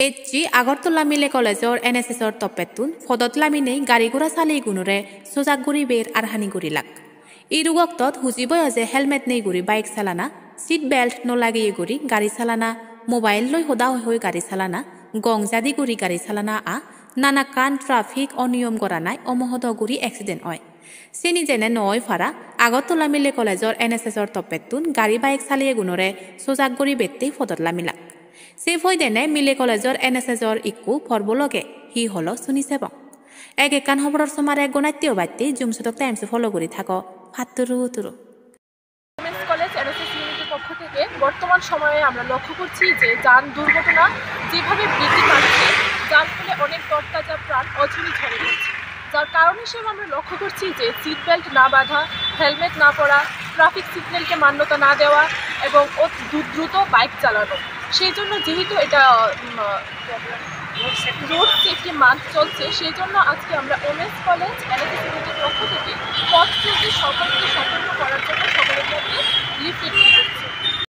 AG Agartala মিলে কলেজর এনএসএসর তপ্পেতুন ফদত লামিনেই গাড়ি ঘোড়া চালি গুণরে সোজাকগুড়ি বের আরহানি গুড়ি লাগ ইরুগক্তত হুজিবয় যে হেলমেট নেই গুড়ি বাইক চালানা সিট বেল্ট নলাগিয়ে গুড়ি গাড়ি চালানা মোবাইল লই হোদা হই গাড়ি চালানা গংজাদি গুড়ি গাড়ি চালানা নানা কান ট্রাফিক অনিয়ম করা নাই অমহদ গুড়ি এক্সিডেন্ট হয় চিনি যেনে নয় ফারা আগরতলা মিলে কলেজর এনএসএসর তপ্পেতুন গাড়ি বাইক চালিয়ে গুণরে সোজাকগুড়ি বেত্তেই ফদত লামিলাক সেফ হয়ে দেনে মিলে কলেজর এনএসএসর ইকু ফরবলগে হি হল শুনিছে বং এক একান খবরের সমার এক গণাত্মীয় বাড়তি জুমসুতক টাইমসে ফলো করে থাকো ফাতুরু তুরু কলেজ এনএসএস ইউনিটের পক্ষ থেকে বর্তমান সময়ে আমরা লক্ষ্য করছি যে যান দুর্ঘটনা যেভাবে বৃদ্ধি পাচ্ছে যার ফলে অনেক তরতাজা প্রাণ অঝরে ঝরে যাচ্ছে যার কারণ হিসেবে আমরা লক্ষ্য করছি যে সিট বেল্ট না বাঁধা হেলমেট না পরা ট্রাফিক সিগন্যালকে মান্যতা না দেওয়া এবং দ্রুত বাইক চালানো সেই জন্য যেহেতু এটা রোড সেফটি মান্থ চলছে সেই জন্য আজকে আমরা ওমেন্স কলেজ এনএসএস ইউনিটের পক্ষ থেকে পথ চলতি সকলকে সতর্ক